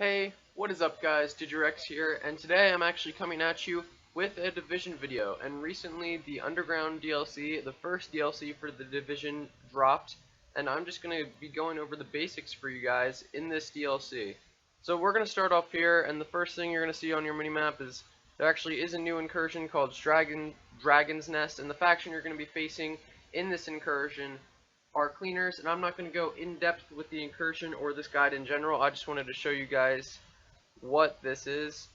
Hey, what is up guys, Digi here, and today I'm actually coming at you with a Division video. And recently the Underground DLC, the first DLC for the Division, dropped, and I'm just going to be going over the basics for you guys in this DLC. So we're going to start off here, and the first thing you're going to see on your minimap is there actually is a new incursion called Dragon's Nest, and the faction you're going to be facing in this incursion are cleaners, and I'm not going to go in depth with the incursion or this guide in general. I just wanted to show you guys what this is,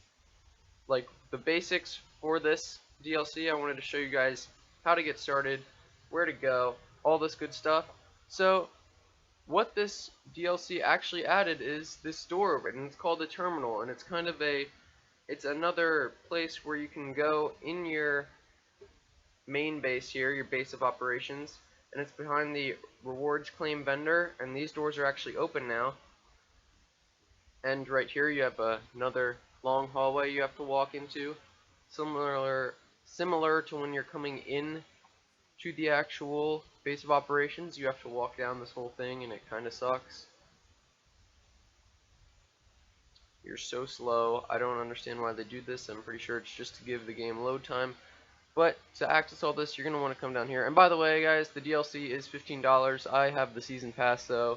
like the basics for this DLC. I wanted to show you guys how to get started, where to go, all this good stuff. So what this DLC actually added is this door, and it's called the terminal, and it's another place where you can go in your main base here, your base of operations, and it's behind the rewards claim vendor, and these doors are actually open now. And right here you have another long hallway you have to walk into, similar to when you're coming in to the actual base of operations. You have to walk down this whole thing, and it kind of sucks. You're so slow. I don't understand why they do this. I'm pretty sure it's just to give the game load time. But to access all this, you're going to want to come down here. And by the way, guys, the DLC is $15. I have the season pass, though,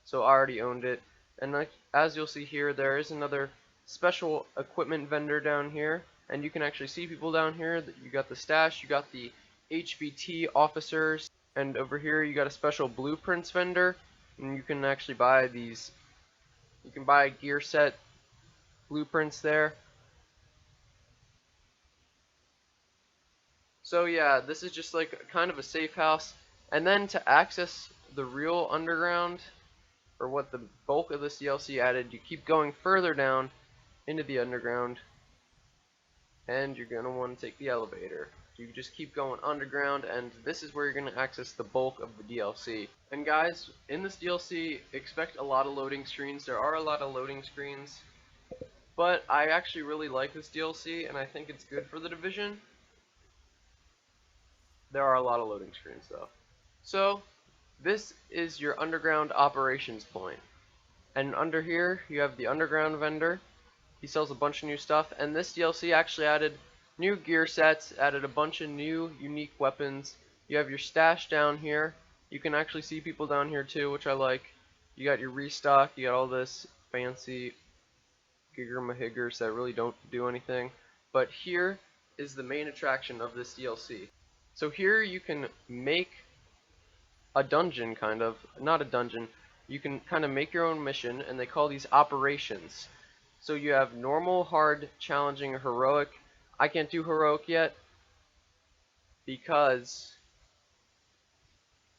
so I already owned it. And as you'll see here, there is another special equipment vendor down here. And you can actually see people down here. You got the stash, you got the HVT officers. And over here, you got a special blueprints vendor. And you can actually buy these. You can buy gear set blueprints there. So yeah, this is just like kind of a safe house. And then to access the real underground, or what the bulk of this DLC added, you keep going further down into the underground, and you're going to want to take the elevator. You just keep going underground, and this is where you're going to access the bulk of the DLC. And guys, in this DLC, expect a lot of loading screens. There are a lot of loading screens, but I actually really like this DLC, and I think it's good for the Division. There are a lot of loading screens though. So this is your underground operations point. And under here you have the underground vendor. He sells a bunch of new stuff, and this DLC actually added new gear sets, added a bunch of new unique weapons. You have your stash down here. You can actually see people down here too, which I like. You got your restock, you got all this fancy gigger-mahiggers that really don't do anything. But here is the main attraction of this DLC. So here you can make a dungeon, kind of, not a dungeon, you can kind of make your own mission, and they call these operations. So you have normal, hard, challenging, heroic. I can't do heroic yet because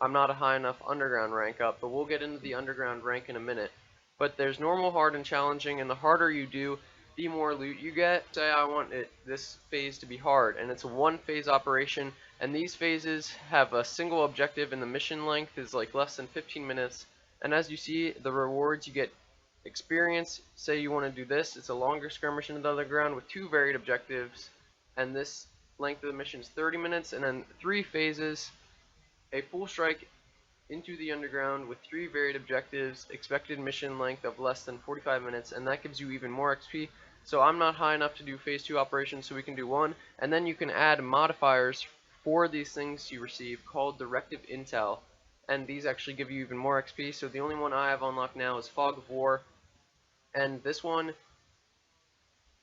I'm not a high enough underground rank up, but we'll get into the underground rank in a minute. But there's normal, hard, and challenging, and the harder you do, the more loot you get. Say I want this phase to be hard, and it's a one-phase operation, and these phases have a single objective, and the mission length is like less than 15 minutes. And as you see, the rewards, you get experience. Say you want to do this, it's a longer skirmish into the underground with 2 varied objectives, and this length of the mission is 30 minutes, and then 3 phases, a full strike into the underground with 3 varied objectives, expected mission length of less than 45 minutes, and that gives you even more XP. So I'm not high enough to do phase 2 operations, so we can do 1, and then you can add modifiers for these things you receive called directive intel, and these actually give you even more XP. So the only one I have unlocked now is Fog of War, and this one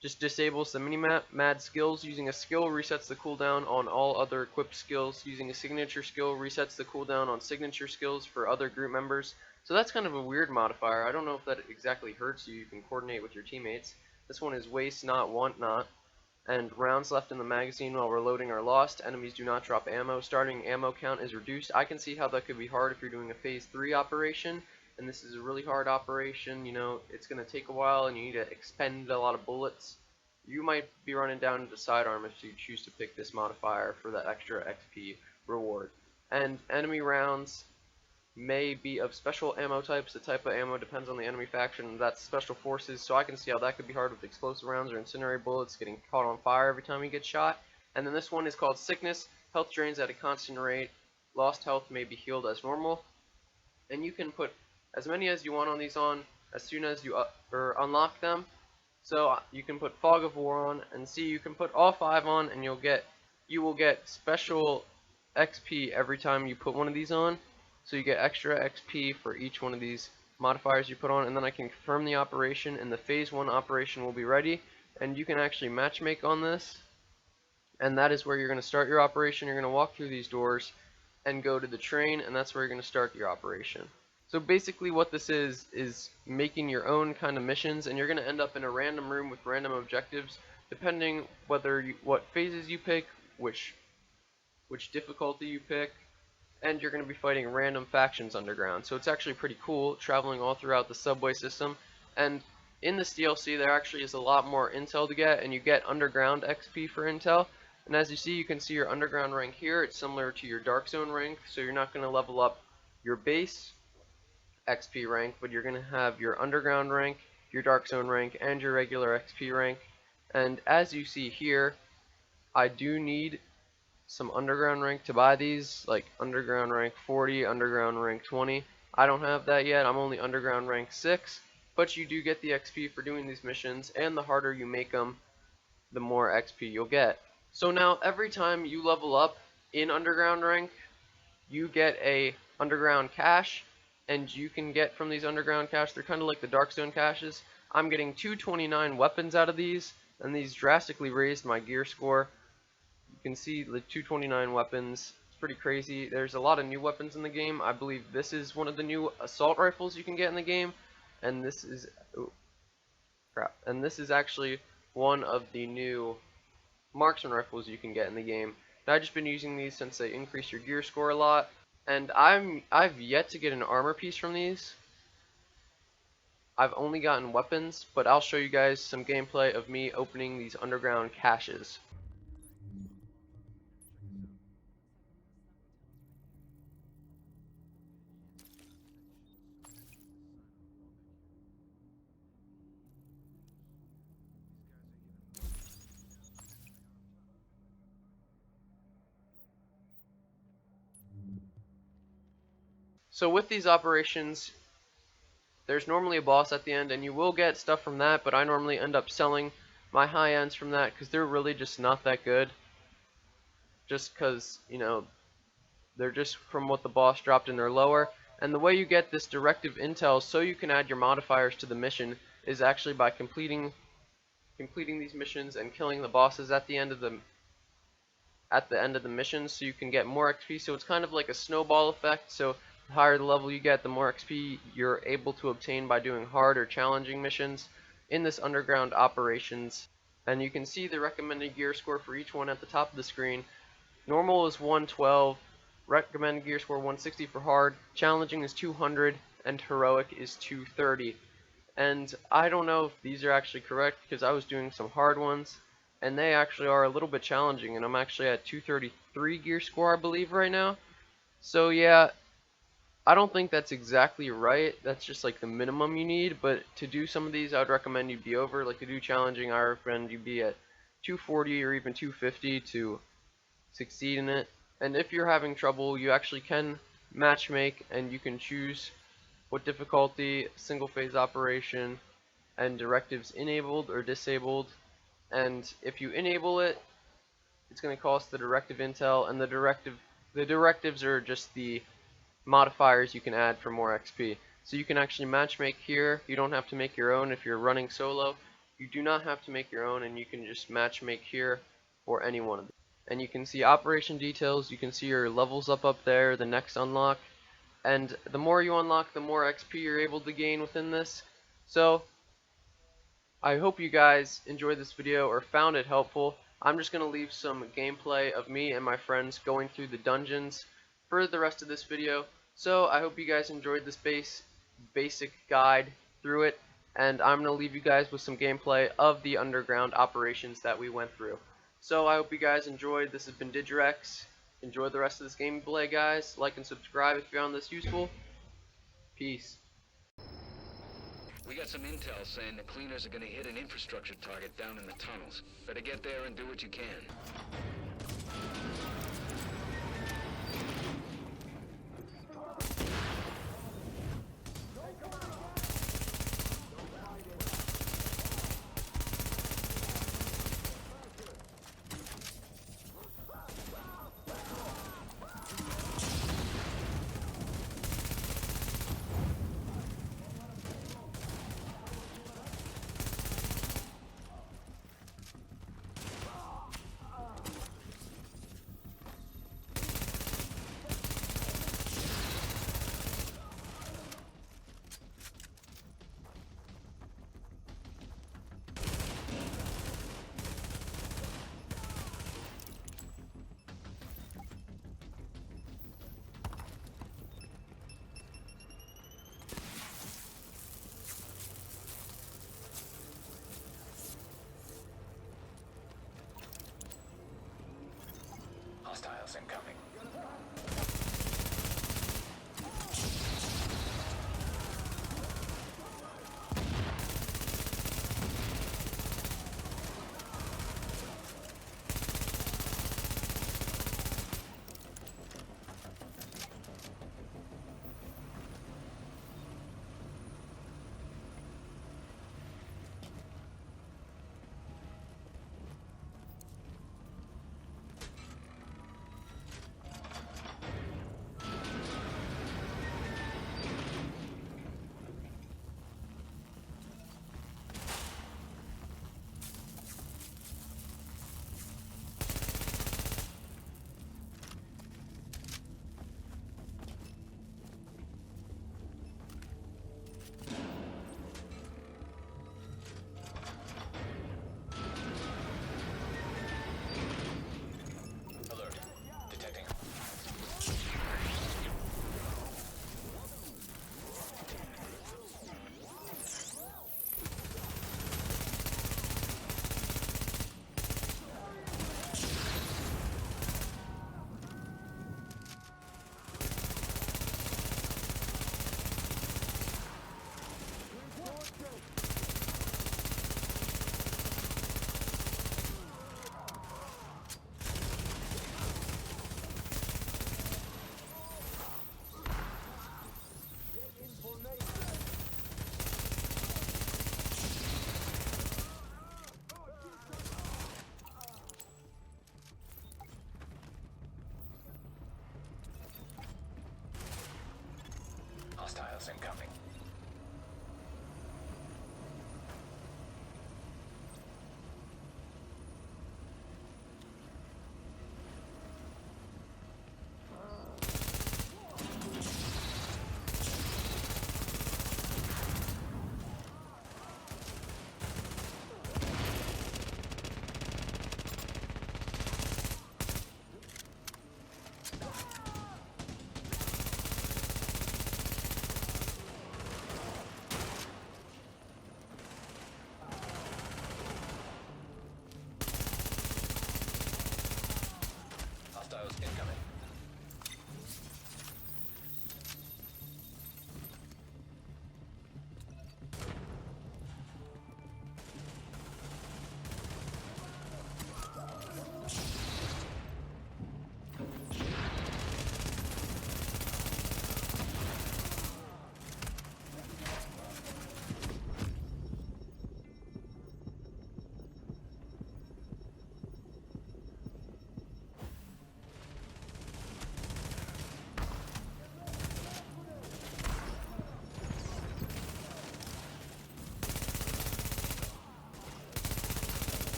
just disables the minimap. Mad skills. Using a skill resets the cooldown on all other equipped skills. Using a signature skill resets the cooldown on signature skills for other group members. So that's kind of a weird modifier. I don't know if that exactly hurts you. You can coordinate with your teammates. This one is waste not, want not. And rounds left in the magazine while reloading are lost. Enemies do not drop ammo. Starting ammo count is reduced. I can see how that could be hard if you're doing a phase 3 operation, and this is a really hard operation. You know, it's going to take a while and you need to expend a lot of bullets. You might be running down into sidearm if you choose to pick this modifier for that extra XP reward. And enemy rounds may be of special ammo types. The type of ammo depends on the enemy faction. That's special forces, so I can see how that could be hard with explosive rounds or incendiary bullets getting caught on fire every time you get shot. And then this one is called sickness. Health drains at a constant rate. Lost health may be healed as normal. And you can put as many as you want on these on. as soon as you unlock them. So you can put Fog of War on, and see, you can put all 5 on, and you will get special XP every time you put one of these on. So you get extra XP for each one of these modifiers you put on, and then I can confirm the operation, and the phase 1 operation will be ready, and you can actually matchmake on this, and that is where you're going to start your operation. You're going to walk through these doors and go to the train, and that's where you're going to start your operation. So basically what this is making your own kind of missions, and you're going to end up in a random room with random objectives, depending what phases you pick, which difficulty you pick, and you're going to be fighting random factions underground. So it's actually pretty cool, traveling all throughout the subway system. And in this DLC there actually is a lot more intel to get, and you get underground XP for intel. And as you see, you can see your underground rank here. It's similar to your dark zone rank, so you're not going to level up your base XP rank, but you're going to have your underground rank, your dark zone rank, and your regular XP rank. And as you see here, I do need some underground rank to buy these, like underground rank 40, underground rank 20. I don't have that yet. I'm only underground rank 6, but you do get the XP for doing these missions, and the harder you make them, the more XP you'll get. So now every time you level up in underground rank, you get a underground cache, and you can get from these underground caches, they're kind of like the dark zone caches. I'm getting 229 weapons out of these, and these drastically raised my gear score. You can see the 229 weapons. It's pretty crazy. There's a lot of new weapons in the game. I believe this is one of the new assault rifles you can get in the game, and this is this is actually one of the new marksman rifles you can get in the game. And I've just been using these since they increase your gear score a lot, and I've yet to get an armor piece from these. I've only gotten weapons, but I'll show you guys some gameplay of me opening these underground caches. So with these operations, there's normally a boss at the end, and you will get stuff from that, but I normally end up selling my high ends from that because they're really just not that good. Just because, you know, they're just from what the boss dropped and they're lower. And the way you get this directive intel so you can add your modifiers to the mission is actually by completing these missions and killing the bosses at the end of the mission, so you can get more XP. So it's kind of like a snowball effect. So the higher the level you get, the more XP you're able to obtain by doing hard or challenging missions in this underground operations. And you can see the recommended gear score for each one at the top of the screen. Normal is 112, recommended gear score 160 for hard, challenging is 200, and heroic is 230. And I don't know if these are actually correct because I was doing some hard ones, and they actually are a little bit challenging, and I'm actually at 233 gear score, I believe, right now. So yeah, I don't think that's exactly right. That's just like the minimum you need, but to do some of these, I would recommend you be over. Like to do challenging, I recommend you be at 240 or even 250 to succeed in it. And if you're having trouble, you actually can matchmake, and you can choose what difficulty, single phase operation, and directives enabled or disabled. And if you enable it, it's going to cost the directive intel, and the directives are just the modifiers you can add for more XP. So you can actually matchmake here. You don't have to make your own if you're running solo. You do not have to make your own, and you can just matchmake here for any one of them. And you can see operation details. You can see your levels up there, the next unlock. And the more you unlock, the more XP you're able to gain within this. So I hope you guys enjoyed this video or found it helpful. I'm just going to leave some gameplay of me and my friends going through the dungeons for the rest of this video. So I hope you guys enjoyed this basic guide through it, and I'm going to leave you guys with some gameplay of the underground operations that we went through. So I hope you guys enjoyed. This has been Digirex. Enjoy the rest of this gameplay, guys. Like and subscribe if you found this useful. Peace. We got some intel saying the cleaners are gonna hit an infrastructure target down in the tunnels. Better get there and do what you can.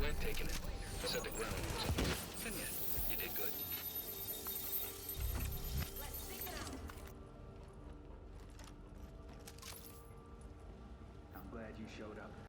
We're taking it. I said the ground was up. Can you?